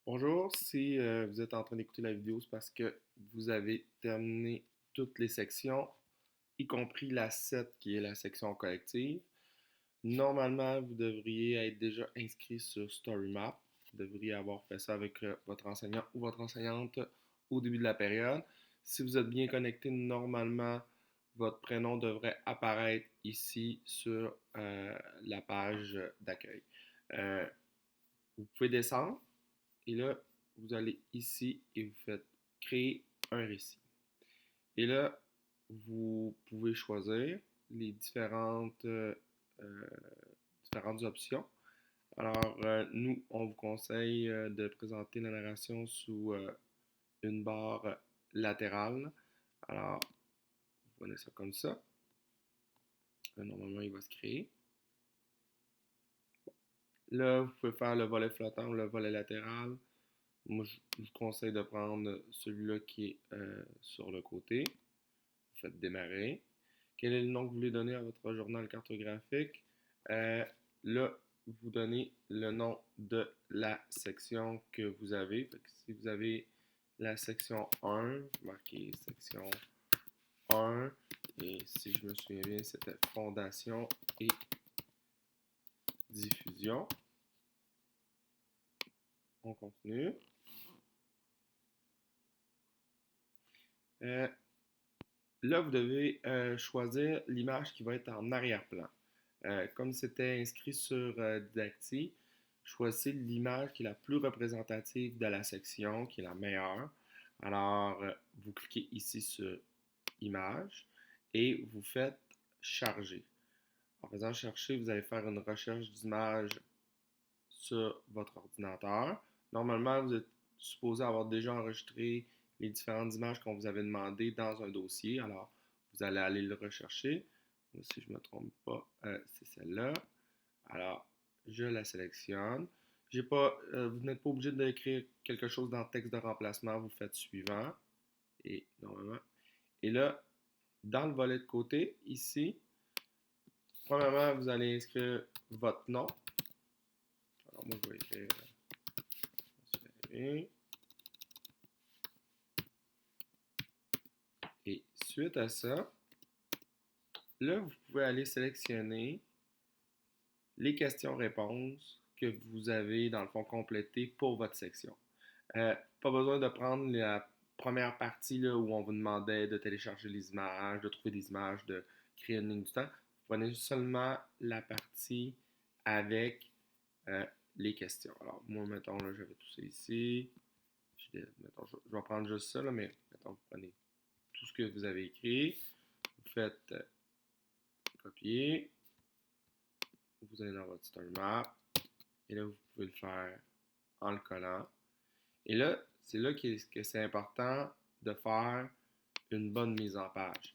Bonjour, si vous êtes en train d'écouter la vidéo, c'est parce que vous avez terminé toutes les sections, y compris la 7 qui est la section collective. Normalement, vous devriez être déjà inscrit sur StoryMap. Vous devriez avoir fait ça avec votre enseignant ou votre enseignante au début de la période. Si vous êtes bien connecté, normalement, votre prénom devrait apparaître ici sur la page d'accueil. Euh, Vous pouvez descendre. Et là, vous allez ici et vous faites créer un récit. Et là, vous pouvez choisir les différentes options. Alors, nous, on vous conseille de présenter la narration sous une barre latérale. Alors, vous prenez ça comme ça. Normalement, il va se créer. Là, vous pouvez faire le volet flottant ou le volet latéral. Moi, je vous conseille de prendre celui-là qui est sur le côté. Vous faites démarrer. Quel est le nom que vous voulez donner à votre journal cartographique? Euh, Là, vous donnez le nom de la section que vous avez. Fait que si vous avez la section 1, marquez section 1. Et si je me souviens bien, c'était fondation et diffusion. On continue. Euh, Là, vous devez choisir l'image qui va être en arrière-plan. Comme c'était inscrit sur Didacti, choisissez l'image qui est la plus représentative de la section, qui est la meilleure. Alors, vous cliquez ici sur Image et vous faites Charger. En faisant chercher, vous allez faire une recherche d'image sur votre ordinateur. Normalement, vous êtes supposé avoir déjà enregistré les différentes images qu'on vous avait demandées dans un dossier. Alors, vous allez aller le rechercher. Si je ne me trompe pas, c'est celle-là. Alors, je la sélectionne. Vous n'êtes pas obligé d'écrire quelque chose dans le texte de remplacement. Vous faites suivant. Et normalement. Et là, dans le volet de côté, ici, premièrement, vous allez inscrire votre nom. Alors, moi, je vais écrire et suite à ça, là, vous pouvez aller sélectionner les questions-réponses que vous avez, dans le fond, complétées pour votre section. Pas besoin de prendre la première partie là, où on vous demandait de télécharger les images, de trouver des images, de créer une ligne du temps. Vous prenez seulement la partie avec les questions. Alors, moi, mettons, là, j'avais tout ça ici. Mettons, je vais prendre juste ça, là, mais mettons, vous prenez tout ce que vous avez écrit, vous faites copier, vous allez dans votre story map, et là, vous pouvez le faire en le collant. Et là, c'est là que c'est important de faire une bonne mise en page.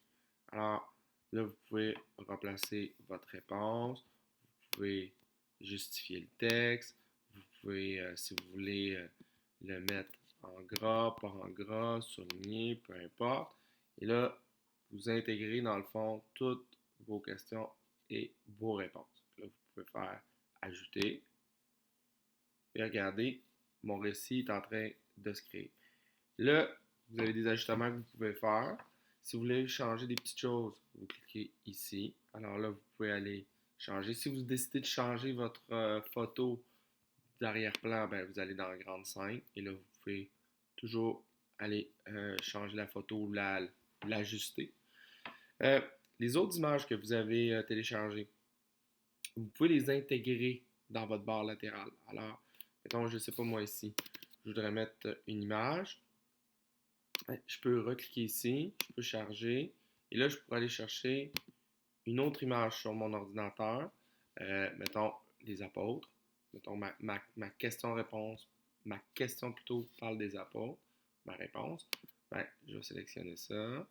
Alors, là, vous pouvez remplacer votre réponse, vous pouvez justifier le texte, vous pouvez, si vous voulez, le mettre en gras, pas en gras, souligné, peu importe. Et là, vous intégrez dans le fond toutes vos questions et vos réponses. Là, vous pouvez faire ajouter. Et regardez, mon récit est en train de se créer. Là, vous avez des ajustements que vous pouvez faire. Si vous voulez changer des petites choses, vous cliquez ici. Alors là, vous pouvez aller changer. Si vous décidez de changer votre photo d'arrière-plan, ben, vous allez dans la grande scène et là, vous pouvez toujours aller changer la photo ou l'ajuster. Euh, les autres images que vous avez téléchargées, vous pouvez les intégrer dans votre barre latérale. Alors, mettons, je ne sais pas moi ici, je voudrais mettre une image. Je peux recliquer ici, je peux charger, et là, je pourrais aller chercher une autre image sur mon ordinateur. Mettons les apôtres. Mettons ma question-réponse. Ma question plutôt parle des apôtres. Ma réponse. Ben, je vais sélectionner ça.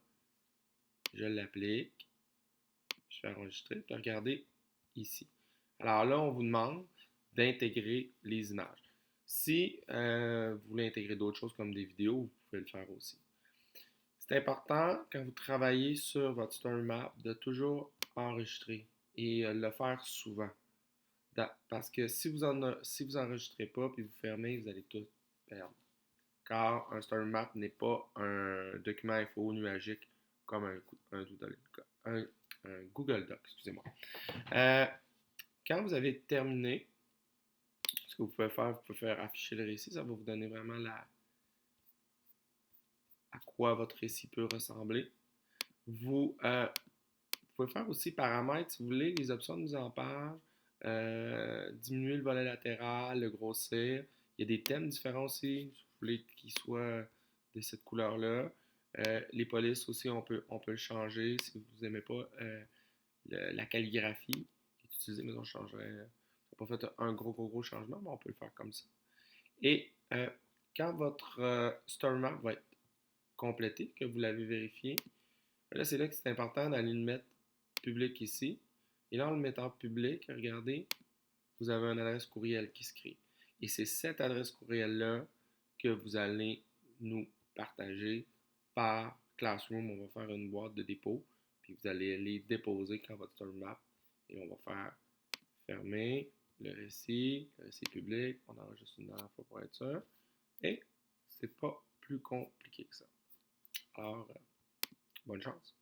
Je l'applique. Je fais enregistrer. Puis regardez ici. Alors là, on vous demande d'intégrer les images. Si vous voulez intégrer d'autres choses comme des vidéos, vous pouvez le faire aussi. C'est important quand vous travaillez sur votre story map de toujours enregistrer et le faire souvent. Parce que si vous enregistrez pas puis vous fermez, vous allez tout perdre. Car un story map n'est pas un document info nuagique comme un Google Doc, excusez-moi. Euh, Quand vous avez terminé, ce que vous pouvez faire afficher le récit, ça va vous donner vraiment à quoi votre récit peut ressembler. Vous pouvez faire aussi paramètres, si vous voulez, les options de mise en page, diminuer le volet latéral, le grossir. Il y a des thèmes différents aussi, si vous voulez qu'ils soient de cette couleur-là. Les polices aussi, on peut le changer si vous n'aimez pas la calligraphie qui est utilisée, mais on changerait. On n'a pas fait un gros changement, mais on peut le faire comme ça. Et quand votre story map va être complété, que vous l'avez vérifié, là, c'est là que c'est important d'aller le mettre public ici. Et là, en le mettant public, regardez, vous avez une adresse courriel qui se crée. Et c'est cette adresse courriel-là que vous allez nous partager par Classroom. On va faire une boîte de dépôt, puis vous allez les déposer quand votre story map. Et on va faire fermer le récit public. On enregistre une dernière fois pour être sûr. Et c'est pas plus compliqué que ça. Alors, bonne chance.